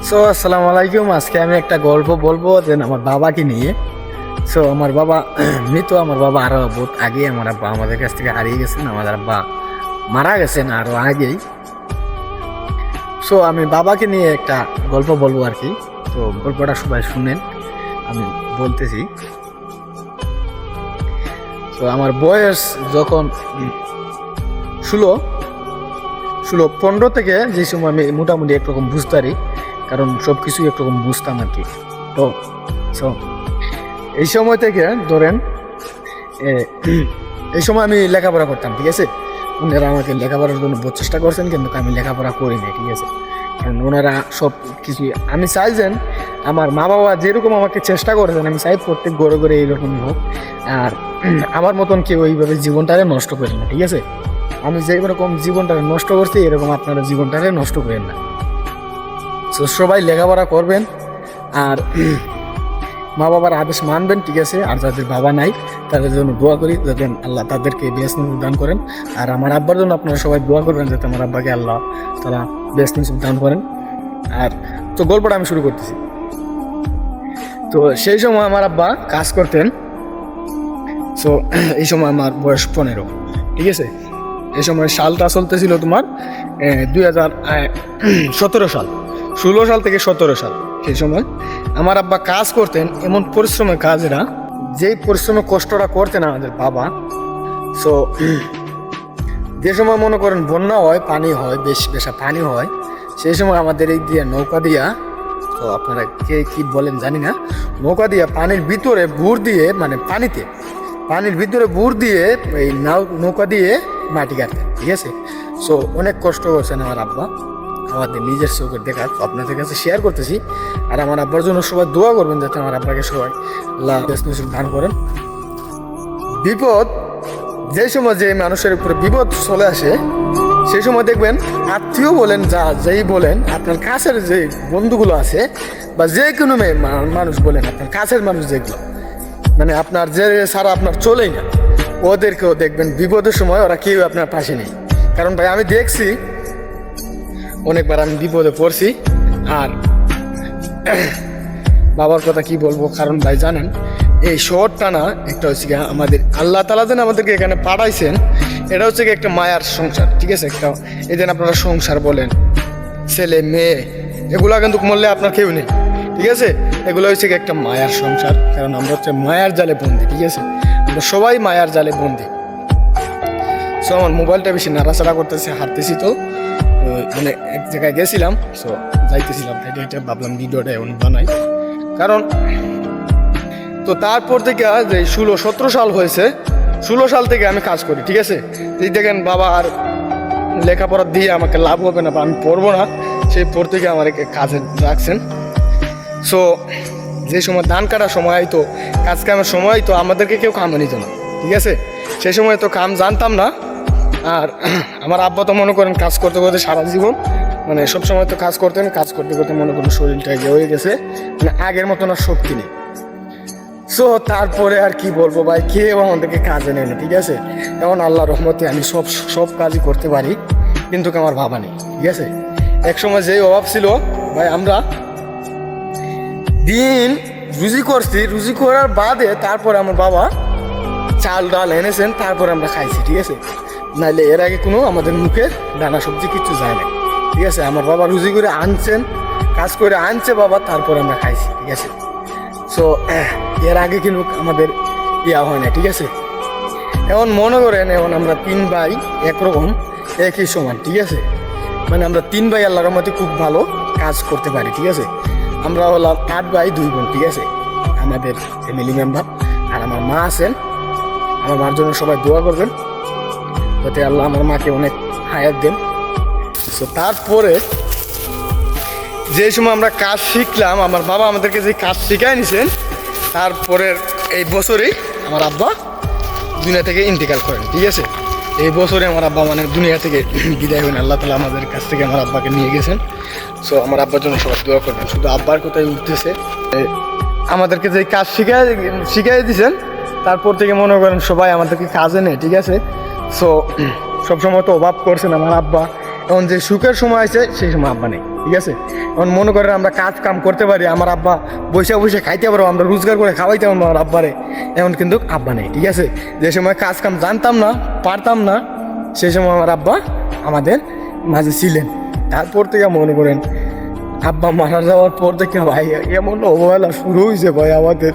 আসসালামু আলাইকুম। আজকে আমি একটা গল্প বলবো যে আমার বাবাকে নিয়ে। আমার বাবা মৃত। আমার বাবা আরো বহুত আগে আমার আব্বা আমাদের কাছ থেকে হারিয়ে গেছেন। আমাদের আব্বা মারা গেছেন আরো আগেই। আমি বাবাকে নিয়ে একটা গল্প বলবো আর কি। গল্পটা সবাই শুনেন, আমি বলতেছি। আমার বয়স যখন 15 থেকে, যে সময় আমি মোটামুটি একরকম বুঝতে পারি, কারণ সব কিছুই একরকম বুঝতাম আর কি। এই সময় থেকে ধরেন এই সময় আমি লেখাপড়া করতাম, ঠিক আছে। ওনারা আমাকে লেখাপড়ার জন্য বহু চেষ্টা করছেন, কিন্তু আমি লেখাপড়া করিনি, ঠিক আছে। কারণ ওনারা সব কিছু, আমি চাইছেন আমার মা বাবা যেরকম আমাকে চেষ্টা করেছেন, আমি চাই প্রত্যেক ঘরে ঘরে এইরকমই হোক। আর আমার মতন কেউ এইভাবে জীবনটারে নষ্ট করেন না, ঠিক আছে। আমি যেরকম জীবনটারে নষ্ট করছি, এরকম আপনারা জীবনটারে নষ্ট করেন না। সবাই লেখাপড়া করবেন আর মা বাবার আদেশ মানবেন, ঠিক আছে। আর যাদের বাবা নাই তাদের জন্য দোয়া করি, যাতে আল্লাহ তাদেরকে বেহেশত নসিব দান করেন। আর আমার আব্বার জন্য আপনারা সবাই দোয়া করবেন, যাতে আমার আব্বাকে আল্লাহ তাআলা বেহেশত নসিব দান করেন। আর গল্পটা আমি শুরু করতেছি। সেই সময় আমার আব্বা কাজ করতেন। এই সময় আমার বয়স 15, ঠিক আছে। এই সময় সালটা চলতেছিল তোমার 2017 সাল, 16 সাল থেকে 17 সাল। সেই সময় আমার আব্বা কাজ করতেন, এমন পরিশ্রমের কাজ এরা, যেই পরিশ্রমের কষ্টটা করতেন আমাদের বাবা। যে সময় মনে করেন বন্যা হয়, পানি হয়, বেশি পানি হয়, সেই সময় আমাদের এই দিয়ে নৌকা দিয়া, আপনারা কে কি বলেন জানি না, নৌকা দিয়া পানির ভিতরে বুড় দিয়ে, মানে পানির ভিতরে বুড় দিয়ে এই নৌকা দিয়ে মাটি কাটতেন, ঠিক আছে। অনেক কষ্ট করছেন আমার আব্বা, আমাদের নিজের চোখের দেখা আপনাদের কাছে শেয়ার করতেছি। আর আমার আব্বার জন্য সবাই দোয়া করবেন, যাতে আমার আব্বাকে সবাই আল্লাহ বেহেশত নসিব দান করেন। বিপদ, যে সময় যে মানুষের উপরে বিপদ চলে আসে, সেই সময় দেখবেন আত্মীয় বলেন, যেই বলেন, আপনার কাছের যে বন্ধুগুলো আছে, বা যে কোনো মানুষ বলেন, আপনার কাছের মানুষ যেগুলো, মানে আপনার যে ছাড়া আপনার চলেই না, ওদেরকেও দেখবেন বিপদের সময় ওরা কেউ আপনার পাশে নেই। কারণ ভাই আমি দেখছি অনেকবার আমি বিপদে পড়ছি। আর বাবার কথা কি বলবো, কারণ ভাই জানেন এই শহরটা না, একটা হচ্ছে গিয়ে আমাদের আল্লাহ তাআলা যেন আমাদেরকে এখানে পাঠাইছেন, এটা হচ্ছে গিয়ে একটা মায়ার সংসার, ঠিক আছে। একটা এই যেন আপনারা সংসার বলেন, ছেলে মেয়ে, এগুলা কিন্তু মরলে আপনার কেউ নেই, ঠিক আছে। এগুলো হচ্ছে গিয়ে একটা মায়ার সংসার, কারণ আমরা হচ্ছে মায়ার জালে বন্দি, ঠিক আছে। আমরা সবাই মায়ার জালে বন্দি। আমার মোবাইলটা বেশি নাড়াচাড়া করতেছে, হাঁটতেছি, তো মানে এক জায়গায় গেছিলাম, যাইতেছিলাম, এটা ভাবলাম ভিডিওটা এমন বানাই। কারণ তারপর থেকে যে 16-17 সাল হয়েছে, 16 সাল থেকে আমি কাজ করি, ঠিক আছে। এই দেখেন বাবা আর লেখাপড়া দিয়ে আমাকে লাভ হবে না, বা আমি পড়বো না, সেই পর থেকে আমার কাজে রাখছেন। যে সময় ধান কাটার সময় তো কাজ কামের সময় তো আমাদেরকে কেউ কামে নিত না, ঠিক আছে। সেই সময় তো কাম জানতাম না। আর আমার আব্বা তো মনে করেন কাজ করতে করতে সারা জীবন, মানে সবসময় তো কাজ করতে করতে মনে করেন শরীরটা হয়ে গেছে, মানে আগের মতন আর শক্তি নেই। তারপরে আর কি বলবো ভাই, কেউ আমাদেরকে কাজে নেই না, ঠিক আছে। এখন আল্লাহর রহমতে আমি সব কাজই করতে পারি, কিন্তু আমার বাবা নেই, ঠিক আছে। এক সময় যেই অভাব ছিল ভাই, আমরা দিন রুজি করছি, রুজি করার বাদে তারপরে আমার বাবা চাল ডাল এনেছেন, তারপরে আমরা খাইছি, ঠিক আছে। নাইলে এর আগে কোনো আমাদের মুখে দানা সবজি কিচ্ছু যায় না, ঠিক আছে। আমার বাবা রুজি করে আনছেন, কাজ করে আনছে বাবা, তারপরে আমরা খাইছি, ঠিক আছে। এর আগে কিন্তু আমাদের হয় না, ঠিক আছে। এখন মনে করেন, এখন আমরা 3 ভাই একরকম একই সমান, ঠিক আছে। মানে আমরা 3 ভাই আল্লাহর রহমতে খুব ভালো কাজ করতে পারি, ঠিক আছে। আমরা হলাম 8 ভাই 2 বোন, ঠিক আছে, আমাদের ফ্যামিলি মেম্বার। আর আমার মা আছেন, আমার মার জন্য সবাই দোয়া করবেন, যাতে আল্লাহ আমার মাকে অনেক হায়াত দেন। তারপরে যে সময় আমরা কাজ শিখলাম, আমার বাবা আমাদেরকে যে কাজ শিখাই নিছেন, তারপরের এই বছরেই আমার আব্বা দুনিয়া থেকে ইন্তেকাল করেন, ঠিক আছে। এই বছরে আমার আব্বা মানে দুনিয়া থেকে বিদায় হন, আল্লাহ তাআলা আমাদের কাছ থেকে আমার আব্বাকে নিয়ে গেছেন। আমার আব্বার জন্য সবাই দোয়া করবেন। শুধু আব্বার কথাই উঠতেছে, আমাদেরকে যে কাজ শিখাই দিয়েছেন, তারপর থেকে মনে করেন সবাই আমাদেরকে কাজে নেই, ঠিক আছে। সবসময় তো অভাব করছেন আমার আব্বা, এখন যে সুখের সময় আছে সেই সময় আব্বা নেই। ঠিক আছে? এখন মনে করেন আমরা কাজ কাম করতে পারি, আমার আব্বা বসে বসে খাইতে পারবো, আমরা রোজগার করে খাওয়াইতে পারবো আমার আব্বারে। এখন কিন্তু আব্বা নেই, ঠিক আছে? যে সময় কাজ কাম জানতাম না, পারতাম না, সে সময় আমার আব্বা আমাদের মাঝে ছিলেন। তারপর থেকে মনে করেন আব্বা মারা যাওয়ার পর থেকে ভাই এমন অবহেলা শুরু হয়েছে ভাই আমাদের।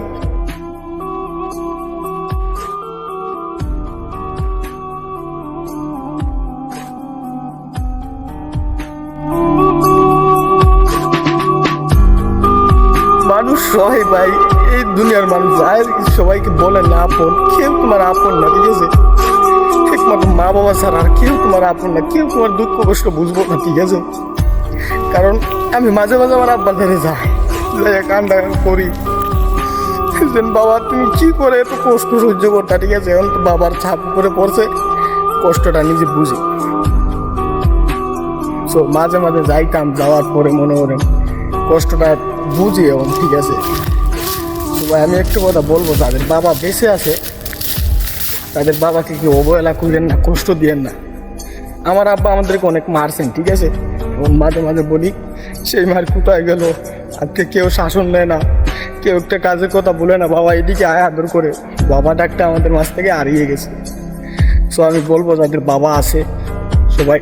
মানুষ সবাই ভাই, এই দুনিয়ার মানুষ যায় সবাইকে বলে না আপন, কেউ তোমার আপন না, ঠিক আছে? একমাত্র মা বাবা ছাড়া আর কেউ তোমার আপন না, কেউ তোমার দুঃখ কষ্ট বুঝবো না, ঠিক আছে? কারণ আমি মাঝে মাঝে আমার আব্বার ধারে যাই, কান্না করি, বাবা তুমি কি করে এত কষ্ট সহ্য করতা, ঠিক আছে? এখন তো বাবার ছাপ করে পড়ছে, কষ্টটা নিজে বুঝি। সো মাঝে মাঝে যাইতাম, যাওয়ার পরে মনে করেন কষ্টটা বুঝি এখন, ঠিক আছে? আমি একটু কথা বলবো, তাদের বাবা বেঁচে আছে, তাদের বাবাকে কি অবহেলা করেন না, কষ্ট দিয়েন না। আমার আব্বা আমাদেরকে অনেক মারছেন, ঠিক আছে? এবং মাঝে মাঝে বলি সেই মার কোথায় গেল, আজকে কেউ শাসন নেয় না, কেউ একটা কাজের কথা বলে না, বাবা এদিকে আয় আদর করে, বাবা ডাকটা আমাদের মাঝ থেকে হারিয়ে গেছে। সো আমি বলবো যাদের বাবা আছে সবাই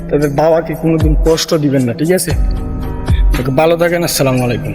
তাদের বাবাকে কোনোদিন কষ্ট দিবেন না, ঠিক আছে? ভালো থাকেন, আসসালামু আলাইকুম।